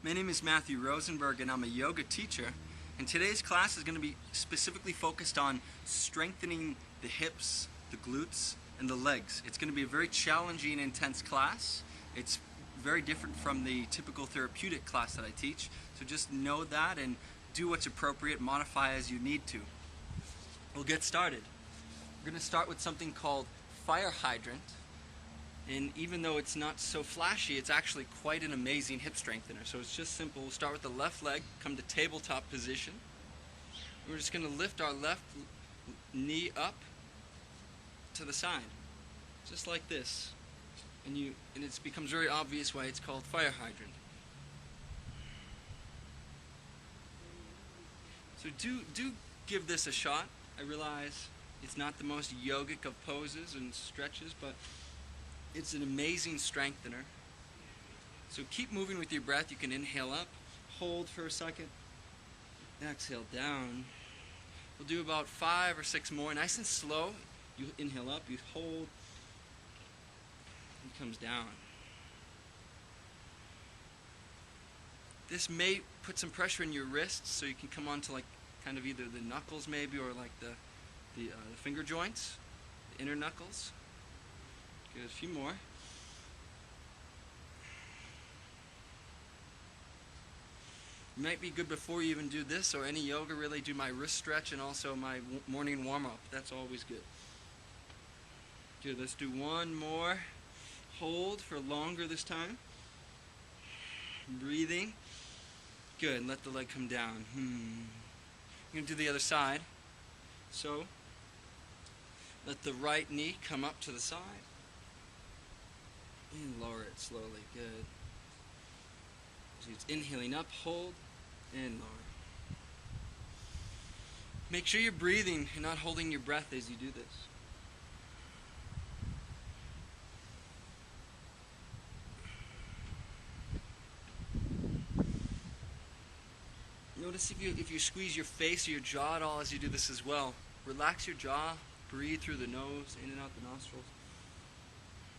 My name is Matthew Rosenberg and I'm a yoga teacher, and today's class is going to be specifically focused on strengthening the hips, the glutes, and the legs. It's going to be a very challenging and intense class. It's very different from the typical therapeutic class that I teach, so just know that and do what's appropriate, modify as you need to. We'll get started. We're going to start with something called fire hydrant. And even though it's not so flashy, it's actually quite an amazing hip strengthener. So it's just simple. We'll start with the left leg, come to tabletop position. We're just going to lift our left knee up to the side, just like this. And it becomes very obvious why it's called fire hydrant. So do give this a shot. I realize it's not the most yogic of poses and stretches, but it's an amazing strengthener. So keep moving with your breath. You can inhale up, hold for a second, exhale down. We'll do about 5 or 6 more, nice and slow. You inhale up, you hold, and comes down. This may put some pressure in your wrists, so you can come on to like kind of either the knuckles maybe, or like the finger joints, the inner knuckles. Good, a few more. It might be good before you even do this or any yoga, really do my wrist stretch and also my morning warm-up. That's always good. Good, let's do one more. Hold for longer this time. Breathing. Good, and let the leg come down. You're going to do the other side. So, let the right knee come up to the side. And lower it slowly. Good. So it's inhaling up, hold, and lower. Make sure you're breathing and not holding your breath as you do this. Notice if you squeeze your face or your jaw at all as you do this as well. Relax your jaw, breathe through the nose, in and out the nostrils.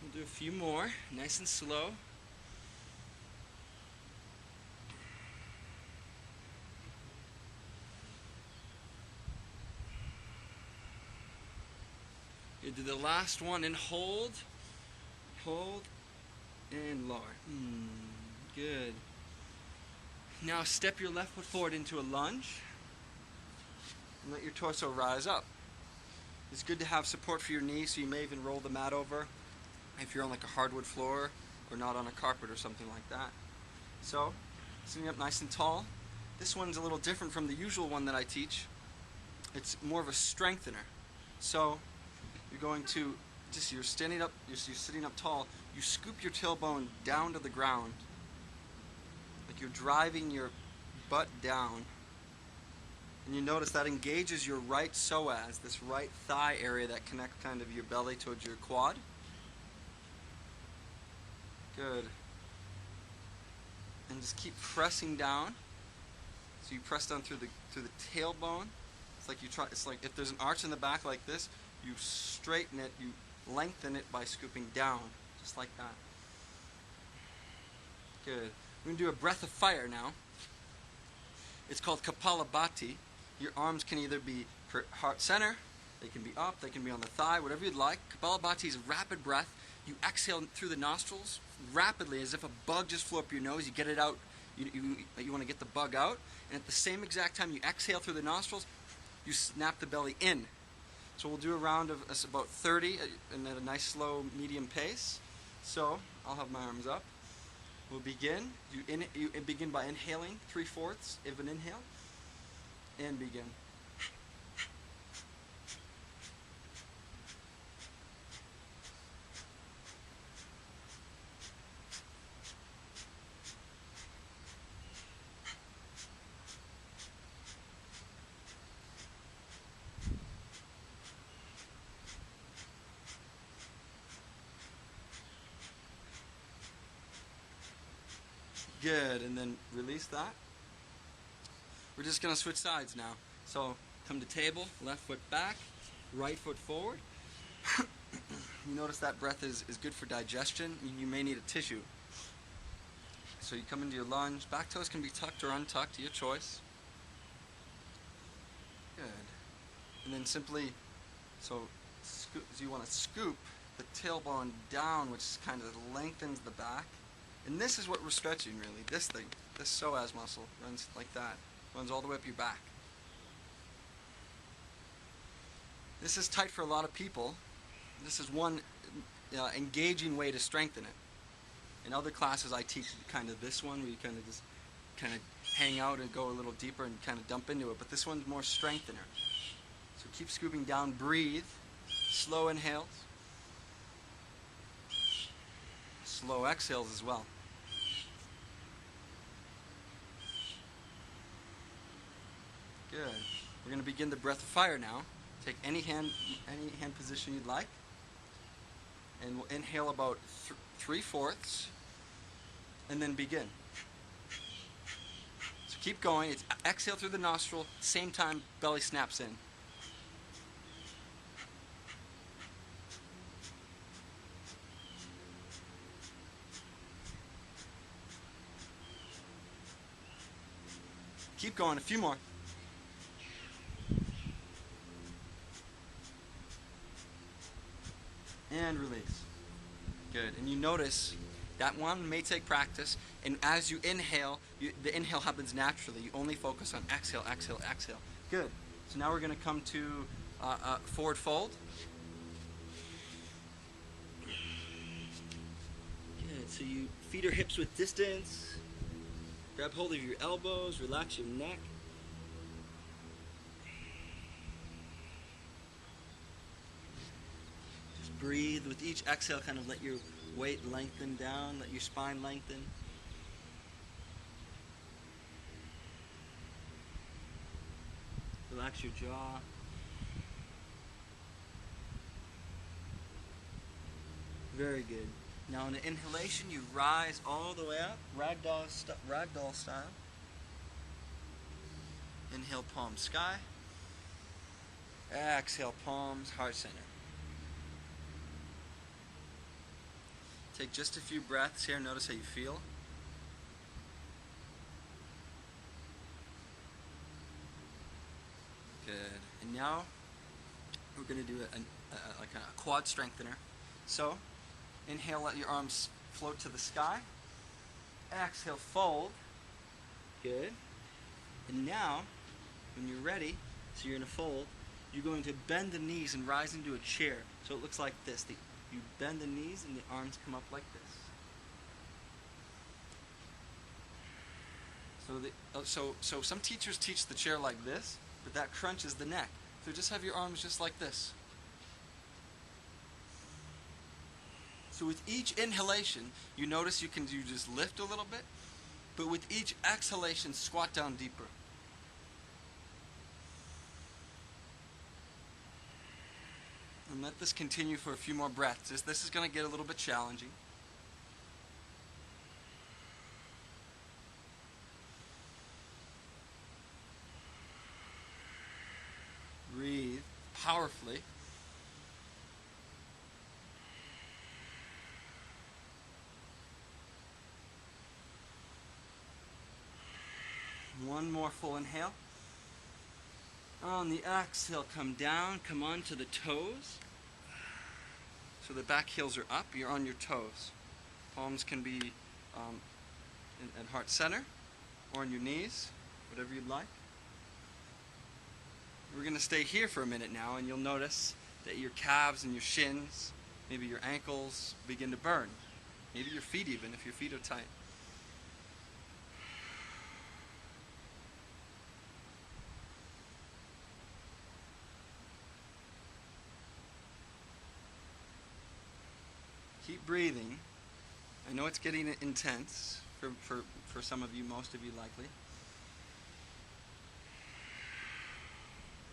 We'll do a few more, nice and slow. You do the last one and hold, and lower. Good. Now step your left foot forward into a lunge and let your torso rise up. It's good to have support for your knees, so you may even roll the mat over if you're on like a hardwood floor or not on a carpet or something like that. So, sitting up nice and tall. This one's a little different from the usual one that I teach. It's more of a strengthener. So, you're going to, you're standing up, you're sitting up tall, you scoop your tailbone down to the ground, like you're driving your butt down. And you notice that engages your right psoas, this right thigh area that connects kind of your belly towards your quad. Good. And just keep pressing down. So you press down through the tailbone. It's like it's like if there's an arch in the back like this, you straighten it, you lengthen it by scooping down, just like that. Good. We're going to do a breath of fire now. It's called Kapalabhati. Your arms can either be for heart center, they can be up, they can be on the thigh, whatever you'd like. Kapalabhati is a rapid breath. You exhale through the nostrils rapidly, as if a bug just flew up your nose. You get it out, you want to get the bug out, and at the same exact time you exhale through the nostrils, you snap the belly in. So we'll do a round of about 30 and at a nice slow medium pace. So I'll have my arms up. We'll begin. You begin by inhaling 3/4 of an inhale, and begin. Good, and then release that. We're just going to switch sides now. So come to table, left foot back, right foot forward. You notice that breath is good for digestion. You may need a tissue. So you come into your lunge. Back toes can be tucked or untucked, your choice. Good. And then simply, so you want to scoop the tailbone down, which kind of lengthens the back. And this is what we're stretching, really. This thing, this psoas muscle, runs like that. Runs all the way up your back. This is tight for a lot of people. This is one engaging way to strengthen it. In other classes, I teach kind of this one, where you kind of just hang out and go a little deeper and kind of dump into it. But this one's more strengthener. So keep scooping down, breathe. Slow inhales. Slow exhales as well. Good. We're going to begin the breath of fire now. Take any hand position you'd like. And we'll inhale about 3/4 and then begin. So keep going. It's exhale through the nostril, same time belly snaps in. Keep going, a few more. And release. Good. And you notice that one may take practice, and as you inhale, the inhale happens naturally. You only focus on exhale, exhale, exhale. Good. So now we're going to come to forward fold. Good. So you feet or hips width distance. Grab hold of your elbows, relax your neck. Just breathe. With each exhale, kind of let your weight lengthen down, let your spine lengthen. Relax your jaw. Very good. Now, in the inhalation, you rise all the way up, ragdoll style. Inhale, palms sky. Exhale, palms heart center. Take just a few breaths here. Notice how you feel. Good. And now we're going to do like a quad strengthener. So, inhale, let your arms float to the sky. Exhale, fold. Good. And now, when you're ready, so you're in a fold, you're going to bend the knees and rise into a chair. So it looks like this. You bend the knees and the arms come up like this. So some teachers teach the chair like this, but that crunches the neck. So just have your arms just like this. So with each inhalation, you notice you just lift a little bit, but with each exhalation, squat down deeper. And let this continue for a few more breaths. This is going to get a little bit challenging. Breathe powerfully. One more full inhale. On the exhale, come down, come onto the toes. So the back heels are up, you're on your toes. Palms can be at heart center or on your knees, whatever you'd like. We're going to stay here for a minute now, and you'll notice that your calves and your shins, maybe your ankles, begin to burn. Maybe your feet even, if your feet are tight. Keep breathing. I know it's getting intense for some of you, most of you likely.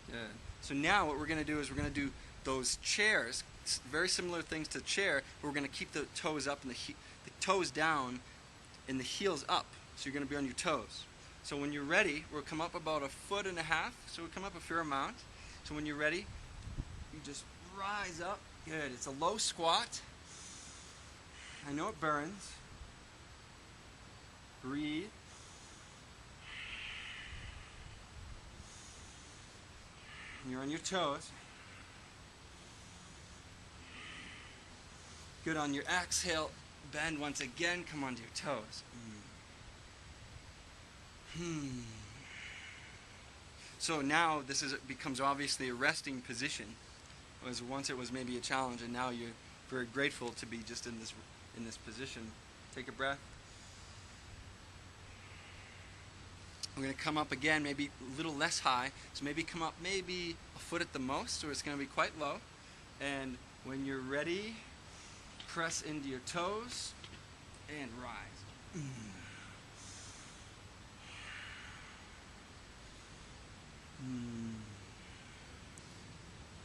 Good. So now what we're going to do is we're going to do those chairs, very similar things to chair, but we're going to keep the toes up and the toes down and the heels up. So you're going to be on your toes. So when you're ready, we'll come up about 1.5 feet. So we'll come up a fair amount. So when you're ready, you just rise up. Good. It's a low squat. I know it burns. Breathe. You're on your toes. Good. On your exhale, bend once again. Come onto your toes. So now becomes obviously a resting position. Whereas once it was maybe a challenge, and now you're very grateful to be just in this position. Take a breath. We're going to come up again, maybe a little less high. So maybe come up maybe a foot at the most, or it's going to be quite low. And when you're ready, press into your toes and rise.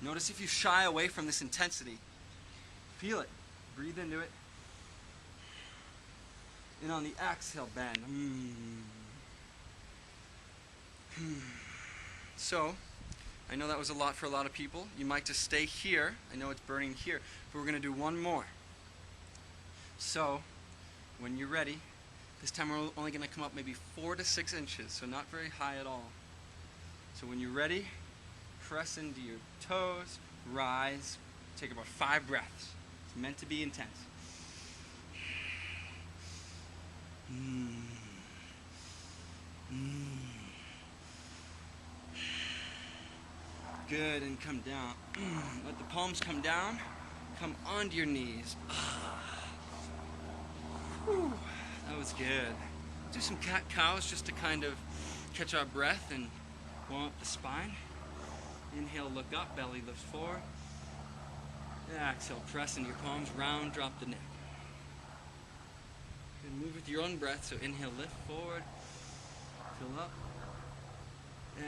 Notice if you shy away from this intensity. Feel it. Breathe into it. And on the exhale, bend. So, I know that was a lot for a lot of people. You might just stay here. I know it's burning here. But we're going to do one more. So, when you're ready, this time we're only going to come up maybe 4 to 6 inches. So not very high at all. So when you're ready, press into your toes, rise, take about 5 breaths. It's meant to be intense. Good, and come down. Let the palms come down. Come onto your knees. Whew, that was good. Do some cat-cows just to kind of catch our breath and warm up the spine. Inhale, look up, belly lifts forward. Exhale, press into your palms, round, drop the neck. And move with your own breath, so inhale, lift forward, fill up.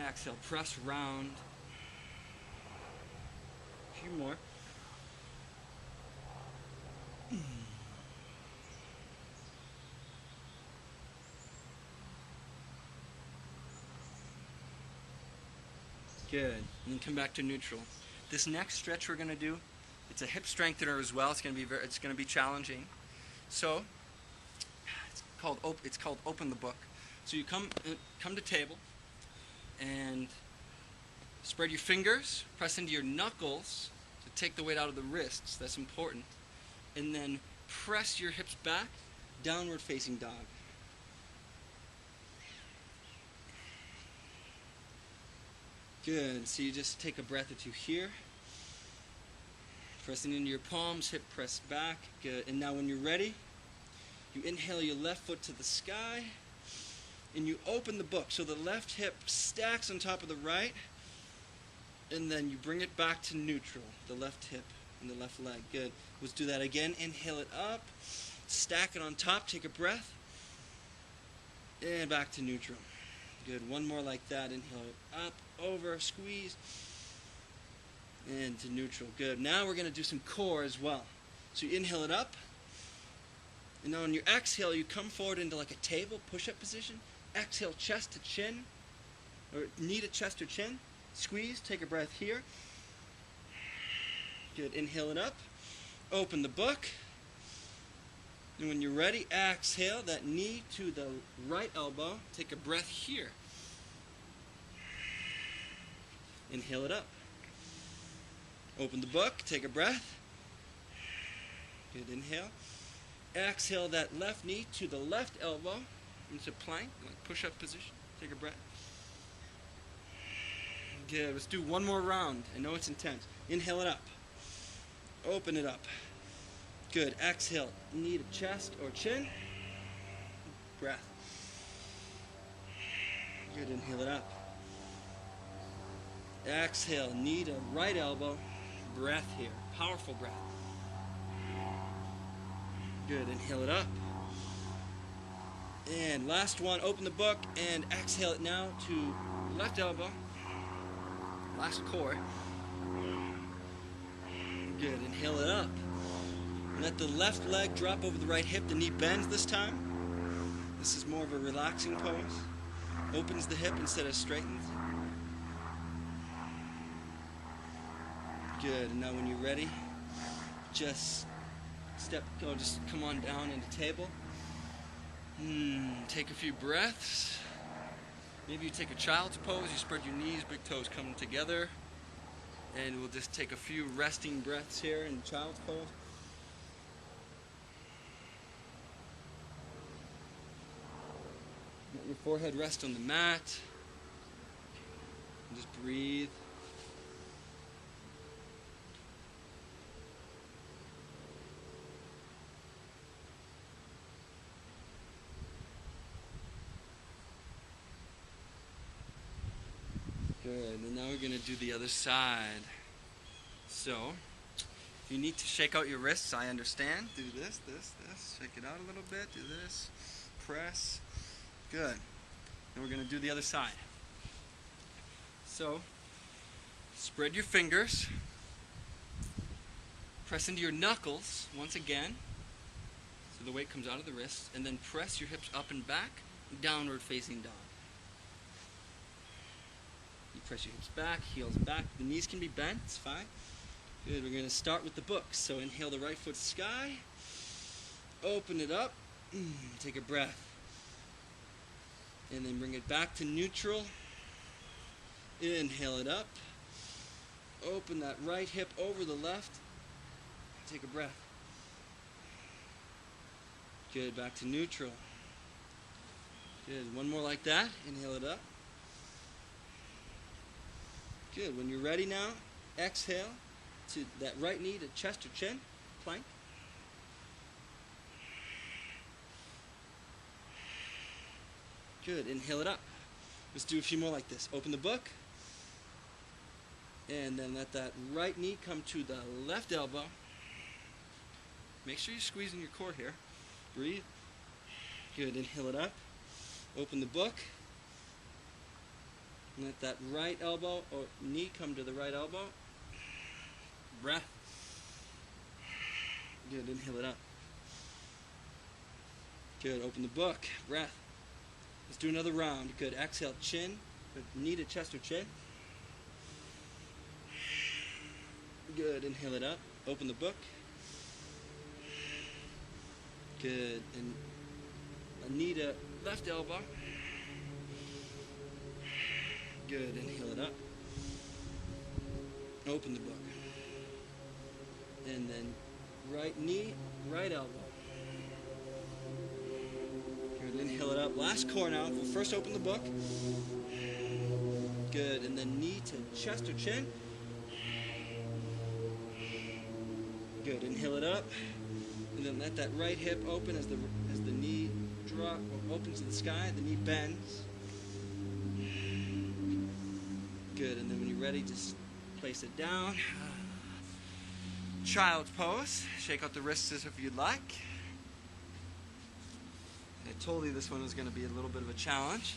Exhale, press round. A few more. Good. And then come back to neutral. This next stretch we're going to do, it's a hip strengthener as well. It's going to be challenging. So it's called open the book. So you come to table and spread your fingers, press into your knuckles to take the weight out of the wrists. That's important. And then press your hips back, downward facing dog. Good. So you just take a breath or two here. Pressing into your palms, hip press back. Good. And now when you're ready, you inhale your left foot to the sky, and you open the book. So the left hip stacks on top of the right, and then you bring it back to neutral, the left hip and the left leg. Good. Let's do that again. Inhale it up, stack it on top, take a breath, and back to neutral. Good. One more like that. Inhale it up, over, squeeze, and to neutral. Good. Now we're going to do some core as well. So you inhale it up, and now on your exhale, you come forward into like a table push-up position. Exhale, chest to chin, or knee to chest or chin. Squeeze, take a breath here. Good. Inhale it up, open the book. And when you're ready, exhale that knee to the right elbow. Take a breath here. Inhale it up. Open the book, take a breath. Good, inhale. Exhale that left knee to the left elbow into plank, like push-up position. Take a breath. Good, let's do one more round. I know it's intense. Inhale it up. Open it up. Good, exhale, knee to chest or chin. Breath. Good, inhale it up. Exhale, knee to right elbow. Breath here, powerful breath. Good, inhale it up. And last one, open the book and exhale it now to left elbow. Last core. Good, inhale it up. Let the left leg drop over the right hip. The knee bends this time. This is more of a relaxing pose. Opens the hip instead of straightens. Good, and now when you're ready, just come on down into table. Take a few breaths. Maybe you take a child's pose, you spread your knees, big toes come together. And we'll just take a few resting breaths here in child's pose. Let your forehead rest on the mat. And just breathe. Good, and now we're going to do the other side. So, if you need to shake out your wrists, I understand. Do this, this, this. Shake it out a little bit. Do this. Press. Good. And we're going to do the other side. So, spread your fingers. Press into your knuckles once again. So the weight comes out of the wrists. And then press your hips up and back, downward facing dog. You press your hips back, heels back. The knees can be bent, it's fine. Good, we're going to start with the books. So inhale the right foot sky. Open it up. Take a breath. And then bring it back to neutral. Inhale it up. Open that right hip over the left. Take a breath. Good, back to neutral. Good, one more like that. Inhale it up. Good. When you're ready now, exhale to that right knee to chest or chin, plank. Good. Inhale it up. Let's do a few more like this. Open the book. And then let that right knee come to the left elbow. Make sure you're squeezing your core here. Breathe. Good. Inhale it up. Open the book. Let that right elbow or knee come to the right elbow. Breath. Good. Inhale it up. Good. Open the book. Breath. Let's do another round. Good. Exhale. Chin. Knee to chest or chin. Good. Inhale it up. Open the book. Good. And a knee to left elbow. Good. Inhale it up. Open the book. And then right knee, right elbow. Good. Inhale it up. Last core now. We'll first open the book. Good. And then knee to chest or chin. Good. Inhale it up. And then let that right hip open as the knee opens to the sky. The knee bends. Good, and then when you're ready, just place it down. Child's pose. Shake out the wrists as if you'd like. I told you this one was going to be a little bit of a challenge.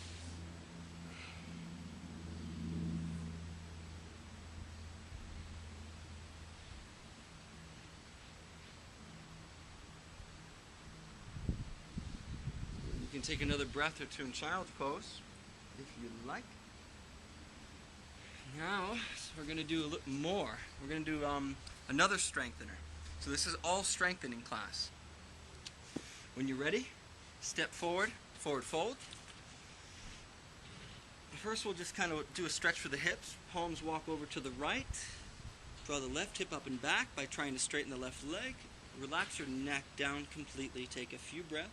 You can take another breath or two in child's pose if you'd like. Now, we're going to do a little more. We're going to do another strengthener. So this is all strengthening class. When you're ready, step forward, forward fold. First we'll just kind of do a stretch for the hips. Palms walk over to the right. Draw the left hip up and back by trying to straighten the left leg. Relax your neck down completely. Take a few breaths.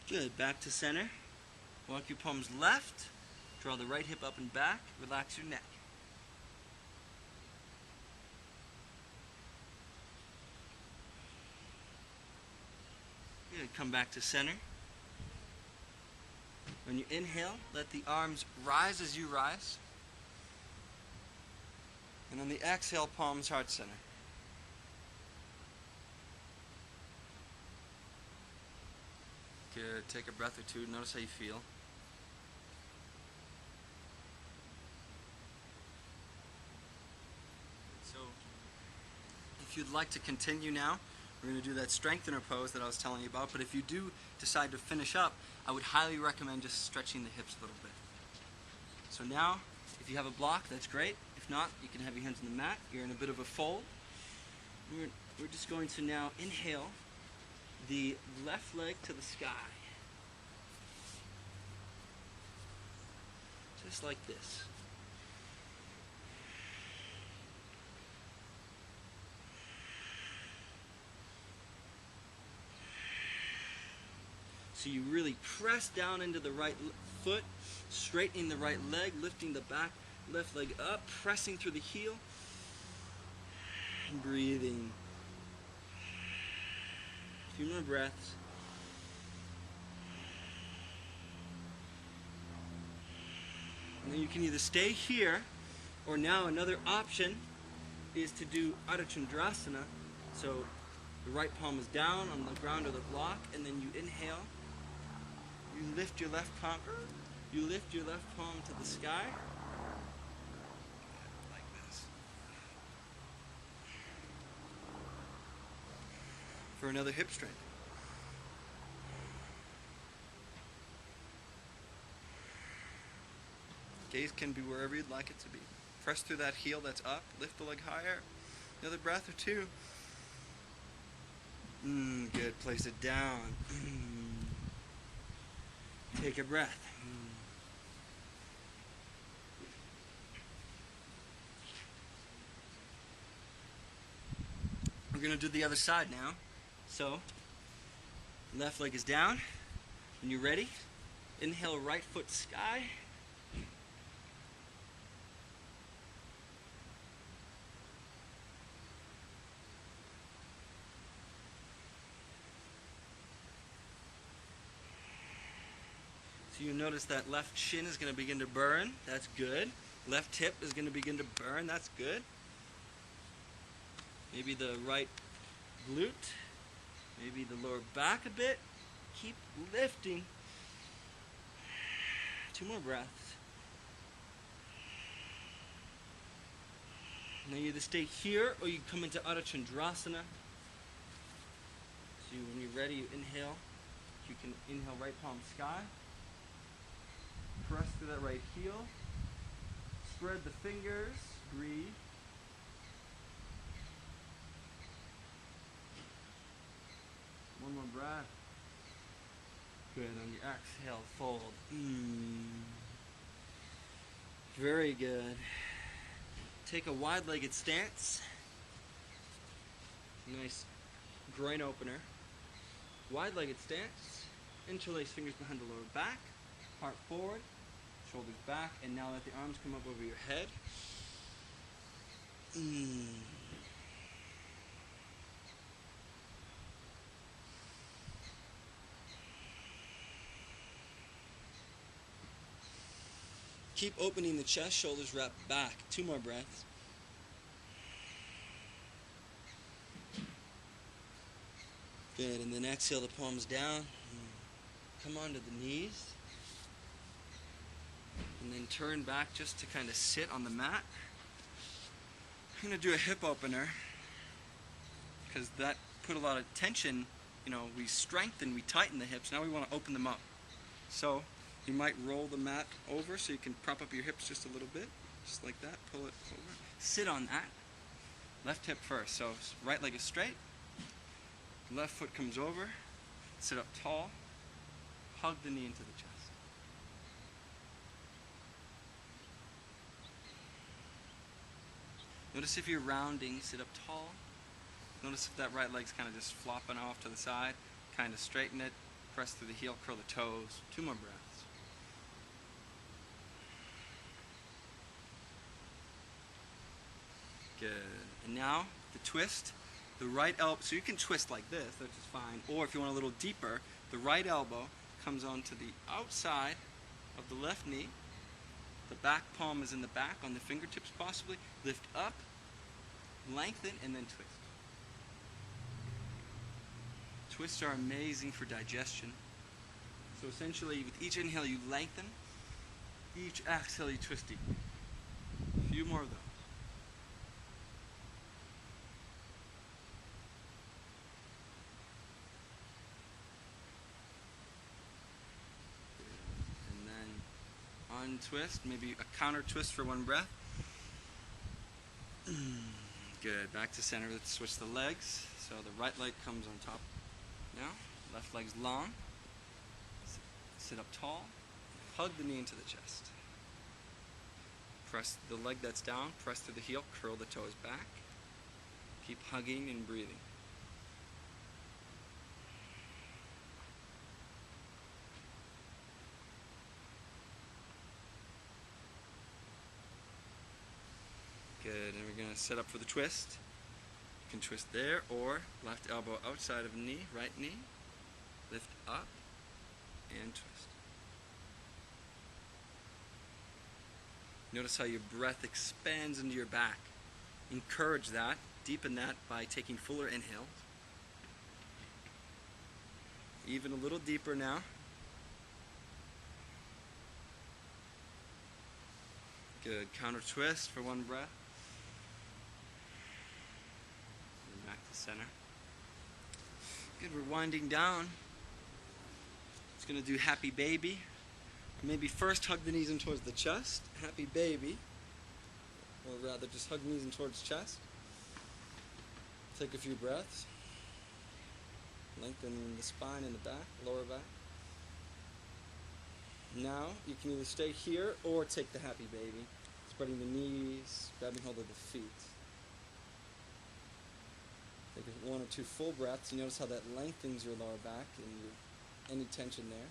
Good. Back to center. Walk your palms left. Draw the right hip up and back. Relax your neck. Good. Come back to center. When you inhale, let the arms rise as you rise. And on the exhale, palms heart center. Good. Take a breath or two. Notice how you feel. So, if you'd like to continue now, we're going to do that strengthener pose that I was telling you about. But if you do decide to finish up, I would highly recommend just stretching the hips a little bit. So now, if you have a block, that's great. If not, you can have your hands on the mat. You're in a bit of a fold. We're just going to now inhale the left leg to the sky. Just like this. So you really press down into the right foot, straightening the right leg, lifting the back left leg up, pressing through the heel, and breathing. A few more breaths. And then you can either stay here, or now another option is to do Chandrasana. So the right palm is down on the ground or the block, and then you inhale. You lift your left palm. You lift your left palm to the sky. Like this. For another hip strength. Gaze can be wherever you'd like it to be. Press through that heel that's up. Lift the leg higher. Another breath or two. Good. Place it down. Take a breath. We're going to do the other side now. So, left leg is down. When you're ready, inhale right foot sky. So you notice that left shin is going to begin to burn. That's good. Left hip is going to begin to burn. That's good. Maybe the right glute. Maybe the lower back a bit. Keep lifting. 2 more breaths. Now you either stay here or you come into Chandrasana. So when you're ready, you inhale. You can inhale right palm sky. Press through that right heel. Spread the fingers. Breathe. One more breath. Good. On your exhale, fold. Very good. Take a wide-legged stance. Nice groin opener. Wide-legged stance. Interlace fingers behind the lower back. Heart forward. Shoulders back. And now let the arms come up over your head. Keep opening the chest, shoulders wrap back. 2 more breaths. Good, and then exhale the palms down. Come onto the knees. And then turn back just to kind of sit on the mat. I'm going to do a hip opener because that put a lot of tension. You know, we strengthen, we tighten the hips. Now we want to open them up. So you might roll the mat over so you can prop up your hips just a little bit. Just like that. Pull it over. Sit on that. Left hip first. So right leg is straight. Left foot comes over. Sit up tall. Hug the knee into the chest. Notice if you're rounding, sit up tall. Notice if that right leg's kind of just flopping off to the side. Kind of straighten it. Press through the heel, curl the toes. 2 more breaths. Good. And now, the twist. The right elbow, so you can twist like this, that's just fine. Or if you want a little deeper, the right elbow comes onto the outside of the left knee. The back palm is in the back, on the fingertips possibly. Lift up, lengthen, and then twist. Twists are amazing for digestion. So essentially, with each inhale you lengthen, each exhale you twist deeply. A few more of those. Untwist, maybe a counter twist for 1 breath. Good. Back to center. Let's switch the legs. So the right leg comes on top now. Left leg's long. Sit up tall. Hug the knee into the chest. Press the leg that's down. Press through the heel. Curl the toes back. Keep hugging and breathing. Good, and we're going to set up for the twist. You can twist there, or left elbow outside of knee, right knee. Lift up and twist. Notice how your breath expands into your back. Encourage that, deepen that by taking fuller inhales. Even a little deeper now. Good, counter twist for one breath. And back to center. Good, we're winding down. It's going to do happy baby. Maybe first hug the knees in towards the chest, happy baby, or rather just hug the knees in towards chest. Take a few breaths. Lengthen the spine in the back, lower back. Now you can either stay here or take the happy baby, spreading the knees, grabbing hold of the feet. Take one or two full breaths. You notice how that lengthens your lower back and any tension there.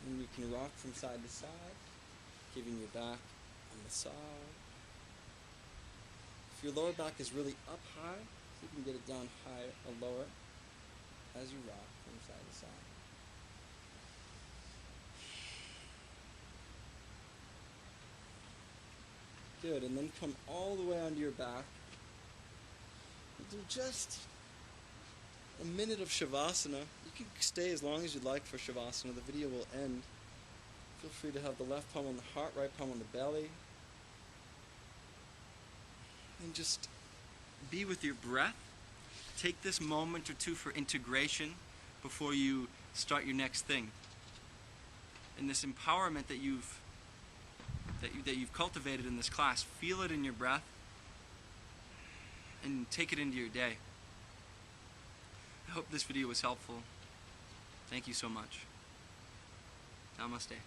And you can rock from side to side, giving your back a massage. If your lower back is really up high, you can get it down higher or lower as you rock from side to side. Good, and then come all the way onto your back. Do just a minute of Shavasana. You can stay as long as you'd like for Shavasana. The video will end. Feel free to have the left palm on the heart, right palm on the belly. And just be with your breath. Take this moment or two for integration before you start your next thing. And this empowerment that you've cultivated in this class, feel it in your breath and take it into your day. I hope this video was helpful. Thank you so much. Namaste.